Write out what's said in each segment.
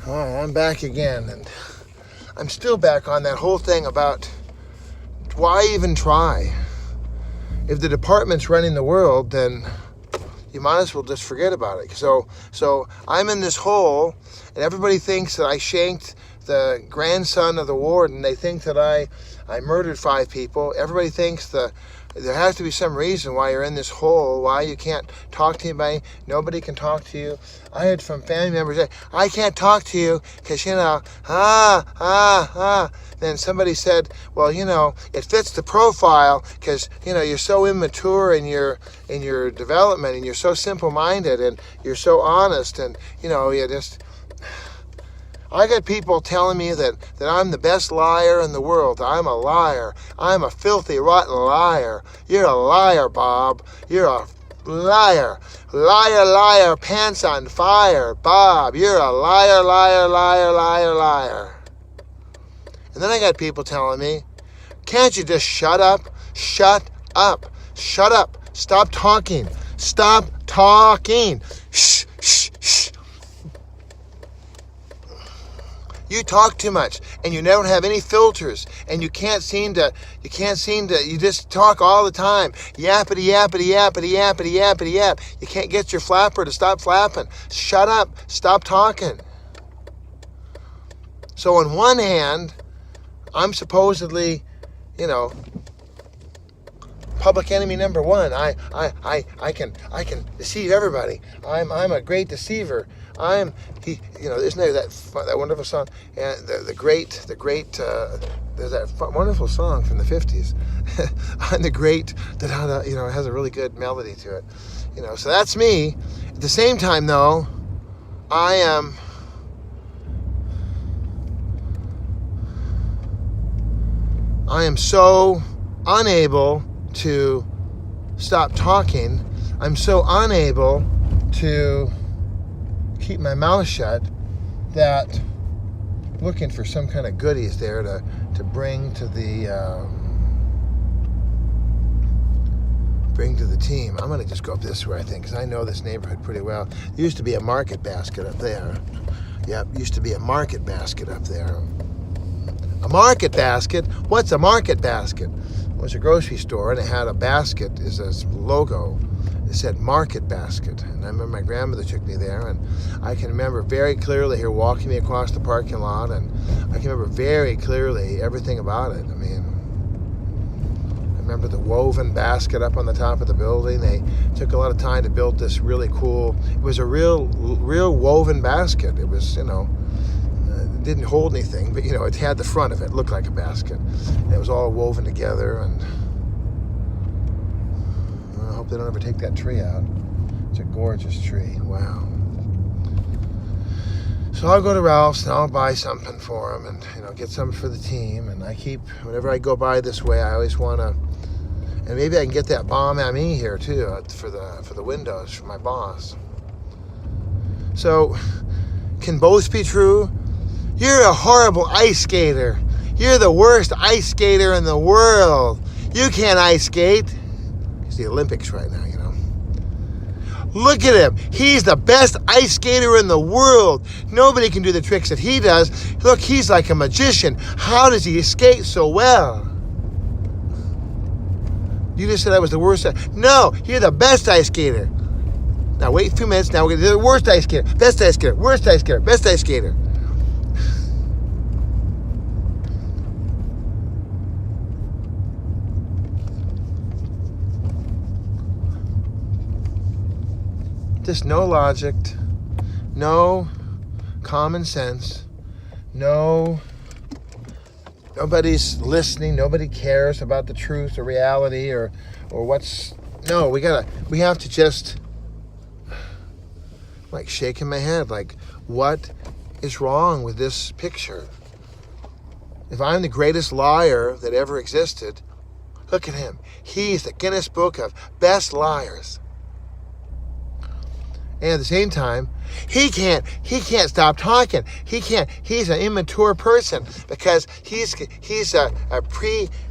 Alright, I'm back again, and I'm still back on that whole thing about why even try? If the department's running the world, then you might as well just forget about it. So I'm in this hole, and everybody thinks that I shanked the grandson of the warden. They think that I murdered 5 people. Everybody thinks that there has to be some reason why you're in this hole, why you can't talk to anybody. Nobody can talk to you. I heard from family members say, I can't talk to you because, Then somebody said, well, it fits the profile because, you're so immature in your development, and you're so simple-minded, and you're so honest, and, you just... I got people telling me that I'm the best liar in the world. I'm a liar. I'm a filthy, rotten liar. You're a liar, Bob. You're a liar. Liar, liar, pants on fire. Bob, you're a liar, liar, liar, liar, liar. And then I got people telling me, can't you just shut up? Shut up. Shut up. Stop talking. Stop talking. Shh, shh, shh. You talk too much, and you don't have any filters, and you just talk all the time. Yappity, yappity, yappity, yappity, yappity, yap. You can't get your flapper to stop flapping. Shut up. Stop talking. So on one hand, I'm supposedly, public enemy number 1. I can deceive everybody. I'm a great deceiver. Isn't there that wonderful song? And there's that wonderful song from the 50s. I'm the great that has a really good melody to it. So that's me. At the same time, though, I am so unable to stop talking. I'm so unable to keep my mouth shut that looking for some kind of goodies there to bring to the team. I'm going to just go up this way, I think, because I know this neighborhood pretty well. There used to be a market basket up there. Yep, used to be a market basket up there. A market basket? What's a market basket? It was a grocery store, and it had a basket as a logo. It said Market Basket. And I remember my grandmother took me there, and I can remember very clearly her walking me across the parking lot, and I can remember very clearly everything about it. I remember the woven basket up on the top of the building. They took a lot of time to build this really cool, it was a real woven basket. It was, it didn't hold anything, but, it had the front of it. It looked like a basket. And it was all woven together, and I hope they don't ever take that tree out. It's a gorgeous tree. Wow. So I'll go to Ralph's and I'll buy something for him, and get something for the team. And whenever I go by this way, I always want to, and maybe I can get that bomb ami here too for the windows for my boss. So can both be true? You're a horrible ice skater. You're the worst ice skater in the world. You can't ice skate. It's the Olympics right now, Look at him. He's the best ice skater in the world. Nobody can do the tricks that he does. Look, he's like a magician. How does he skate so well? You just said I was the worst. No, you're the best ice skater. Now wait a few minutes. Now we're going to do the worst ice skater. Best ice skater. Worst ice skater. Best ice skater. Just no logic, no common sense, nobody's listening, nobody cares about the truth or reality or what's, no, we have to just, like, shaking my head, like, what is wrong with this picture? If I'm the greatest liar that ever existed, look at him. He's the Guinness Book of Best Liars. And at the same time, he can't stop talking. He's an immature person because he's a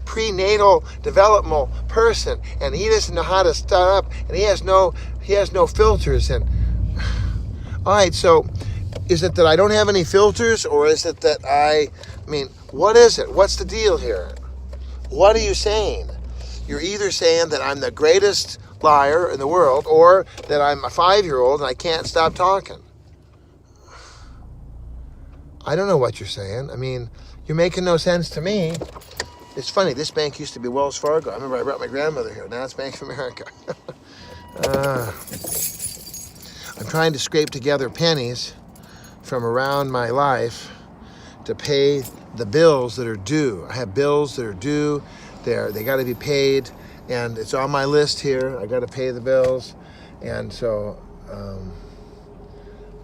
prenatal developmental person, and he doesn't know how to stop, and he has no filters. And all right, so Is it that I don't have any filters, or is it that I mean, what is it? What's the deal here? What are you saying? You're either saying that I'm the greatest liar in the world, or that I'm a 5-year-old and I can't stop talking. I don't know what you're saying. I mean, you're making no sense to me. It's funny, this bank used to be Wells Fargo. I remember I brought my grandmother here. Now it's Bank of America. I'm trying to scrape together pennies from around my life to pay the bills that are due. I have bills that are due. They got to be paid, and it's on my list here. I got to pay the bills, and so,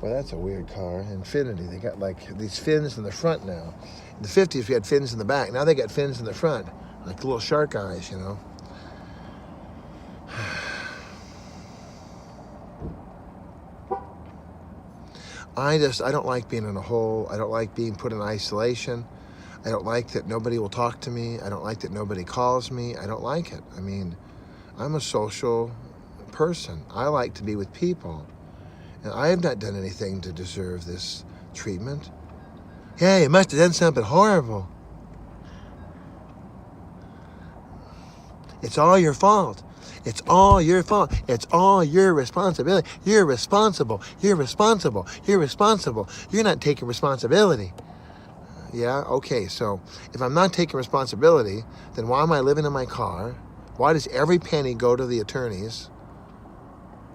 well, that's a weird car. Infiniti. They got like these fins in the front now. In the 50s, we had fins in the back. Now they got fins in the front, like little shark eyes, you know. I don't like being in a hole. I don't like being put in isolation. I don't like that nobody will talk to me. I don't like that nobody calls me. I don't like it. I mean, I'm a social person. I like to be with people. And I have not done anything to deserve this treatment. Yeah, you must have done something horrible. It's all your fault. It's all your fault. It's all your responsibility. You're responsible. You're responsible. You're responsible. You're not taking responsibility. Yeah, okay, so if I'm not taking responsibility, then why am I living in my car? Why does every penny go to the attorneys?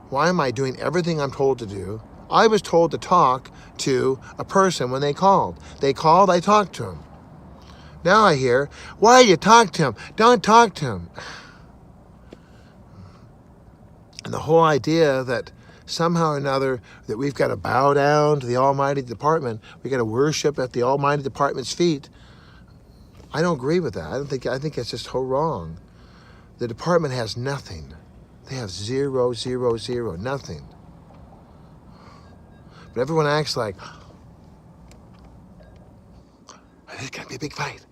Why am I doing everything I'm told to do? I was told to talk to a person when they called. They called, I talked to him. Now I hear, why you talk to him? Don't talk to him. And the whole idea that somehow or another that we've got to bow down to the Almighty Department, we got to worship at the Almighty Department's feet. I don't agree with that. I think it's just so wrong. The department has nothing. They have 0, 0, 0, nothing. But everyone acts like there's going to be a big fight.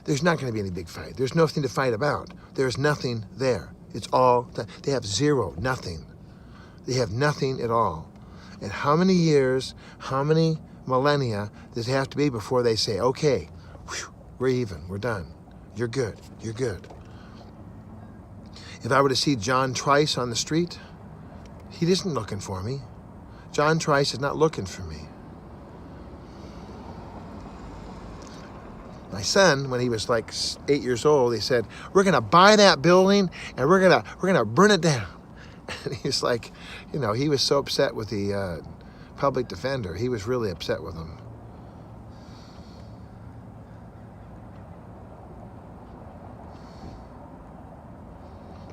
There's not going to be any big fight. There's nothing to fight about. There's nothing there. It's all, they have 0, nothing. They have nothing at all. And how many years, how many millennia does it have to be before they say, okay, whew, we're even, we're done. You're good, you're good. If I were to see John Trice on the street, he isn't looking for me. John Trice is not looking for me. My son, when he was like 8 years old, he said, we're going to buy that building and we're going to burn it down. And he's like, you know, he was so upset with the public defender. He was really upset with him.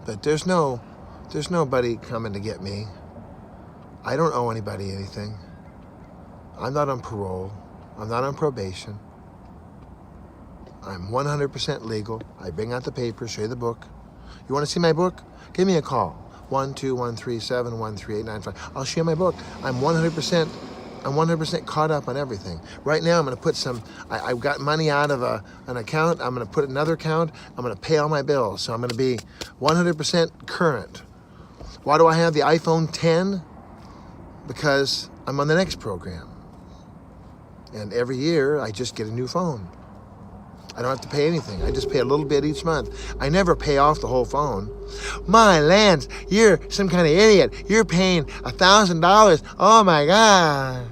But there's nobody coming to get me. I don't owe anybody anything. I'm not on parole. I'm not on probation. I'm 100% legal. I bring out the papers, show you the book. You want to see my book? Give me a call. 1-2-1-3-7-1-3-8-9-5. I'll show you my book. I'm 100% caught up on everything. Right now, I'm going to put some, I've got money out of an account. I'm going to put another account. I'm going to pay all my bills. So I'm going to be 100% current. Why do I have the iPhone 10? Because I'm on the next program. And every year, I just get a new phone. I don't have to pay anything. I just pay a little bit each month. I never pay off the whole phone. My lands, you're some kind of idiot. You're paying $1,000. Oh my God.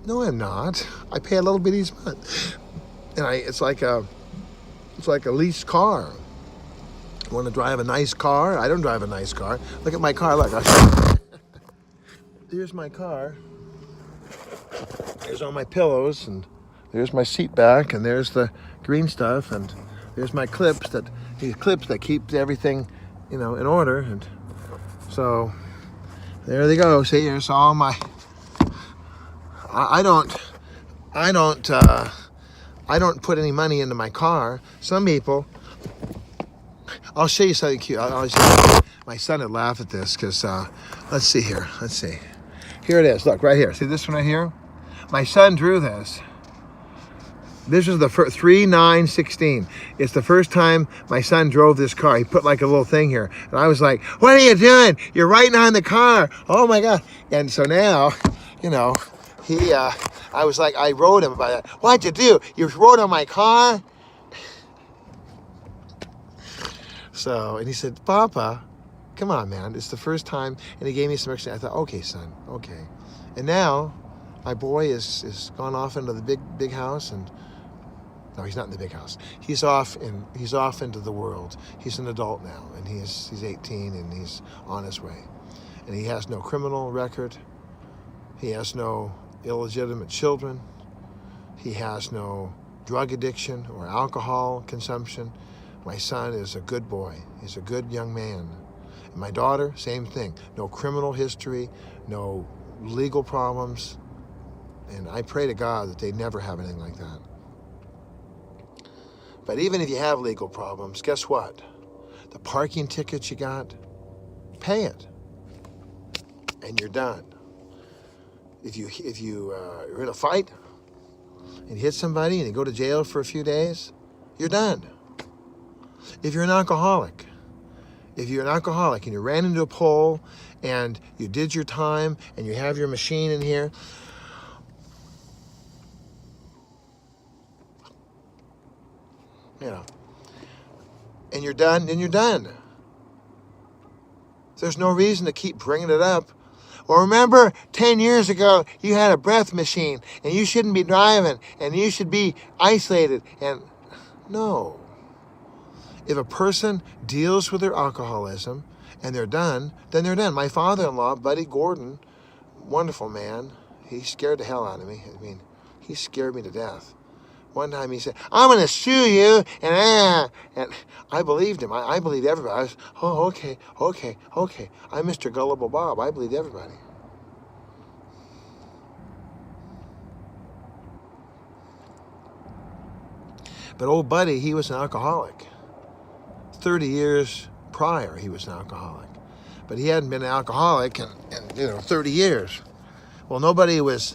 No, I'm not. I pay a little bit each month. And it's like a leased car. You want to drive a nice car? I don't drive a nice car. Look at my car. Look. Here's my car. There's all my pillows, and there's my seat back, and there's the green stuff, and there's my clips that keep everything, you know, in order. And so there they go. See, here's all my. I don't put any money into my car. Some people. I'll show you something cute. I'll show you. My son would laugh at this because let's see here. Let's see. Here it is. Look right here. See this one right here? My son drew this. This is the 3/9/16. It's the first time my son drove this car. He put like a little thing here. And I was like, what are you doing? You're writing on the car. Oh my God. And so now, you know, I was like, I wrote him about that. What'd you do? You wrote on my car? So, and he said, Papa, come on, man. It's the first time. And he gave me some extra. I thought, okay, son, okay. And now my boy is gone off into the big house, and no, he's not in the big house. He's off into the world. He's an adult now, and he's 18, and he's on his way. And he has no criminal record. He has no illegitimate children. He has no drug addiction or alcohol consumption. My son is a good boy. He's a good young man. And my daughter, same thing. No criminal history, no legal problems. And I pray to God that they never have anything like that. But even if you have legal problems, guess what? The parking ticket you got, pay it, and you're done. If you're in a fight and you hit somebody and you go to jail for a few days, you're done. If you're an alcoholic and you ran into a pole and you did your time and you have your machine in here, and you're done, then you're done. There's no reason to keep bringing it up. Well, remember 10 years ago, you had a breath machine and you shouldn't be driving and you should be isolated. And no. If a person deals with their alcoholism and they're done, then they're done. My father-in-law, Buddy Gordon, wonderful man, he scared the hell out of me. I mean, he scared me to death. One time he said, I'm going to sue you, and I believed him. I believed everybody. I was, okay. I'm Mr. Gullible Bob. I believed everybody. But old Buddy, he was an alcoholic. 30 years prior, he was an alcoholic. But he hadn't been an alcoholic in 30 years. Well, nobody was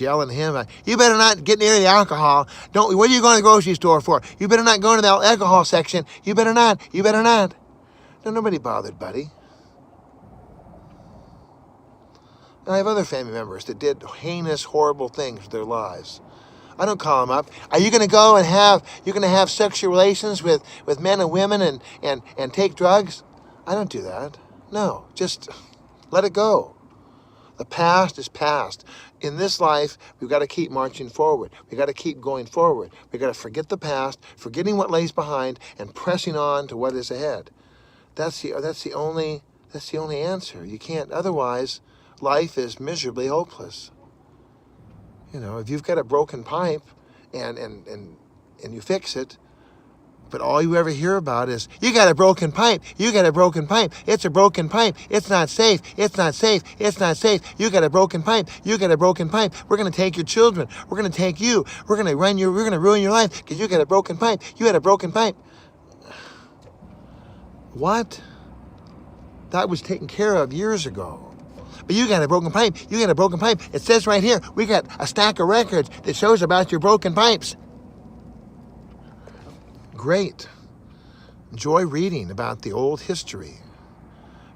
yelling at him, you better not get near the alcohol. What are you going to the grocery store for? You better not go into the alcohol section. You better not. No, nobody bothered Buddy. And I have other family members that did heinous, horrible things with their lives. I don't call them up. Are you going to go and have sexual relations with men and women and take drugs? I don't do that. No, just let it go. The past is past. In this life, we've got to keep marching forward. We've got to keep going forward. We've got to forget the past, forgetting what lays behind, and pressing on to what is ahead. That's the only answer. You can't. Otherwise, life is miserably hopeless. If you've got a broken pipe and you fix it, but all you ever hear about is, you got a broken pipe. It's a broken pipe. It's not safe. You got a broken pipe. We're going to take your children. We're going to take you. We're going to ruin your life because you got a broken pipe. You had a broken pipe. What? That was taken care of years ago. But you got a broken pipe. It says right here, we got a stack of records that shows about your broken pipes. Great. Enjoy reading about the old history.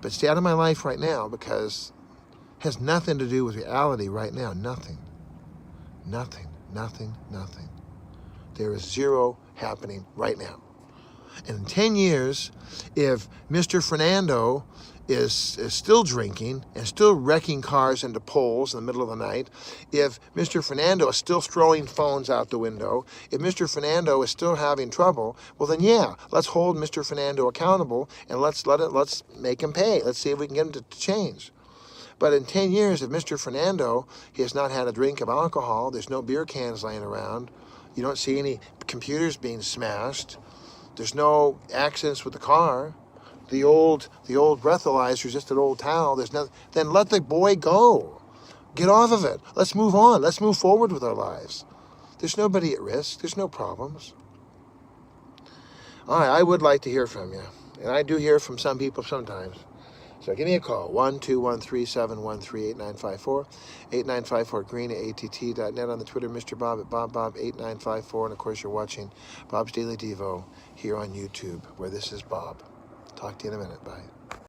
But stay out of my life right now because it has nothing to do with reality right now. Nothing. There is zero happening right now. And in 10 years, if Mr. Fernando is still drinking and still wrecking cars into poles in the middle of the night, if Mr. Fernando is still throwing phones out the window, if Mr. Fernando is still having trouble, well then yeah, let's hold Mr. Fernando accountable and let's make him pay. Let's see if we can get him to change. But in 10 years, if Mr. Fernando, he has not had a drink of alcohol, there's no beer cans laying around, you don't see any computers being smashed, there's no accidents with the car, the old breathalyzer is just an old towel, there's nothing, then let the boy go. Get off of it. Let's move on. Let's move forward with our lives. There's nobody at risk. There's no problems. All right, I would like to hear from you. And I do hear from some people sometimes. So give me a call, 1-213-713-8954, 8954green@att.net, on the Twitter, Mr. Bob at BobBob8954, and of course you're watching Bob's Daily Devo here on YouTube, where this is Bob. Talk to you in a minute. Bye.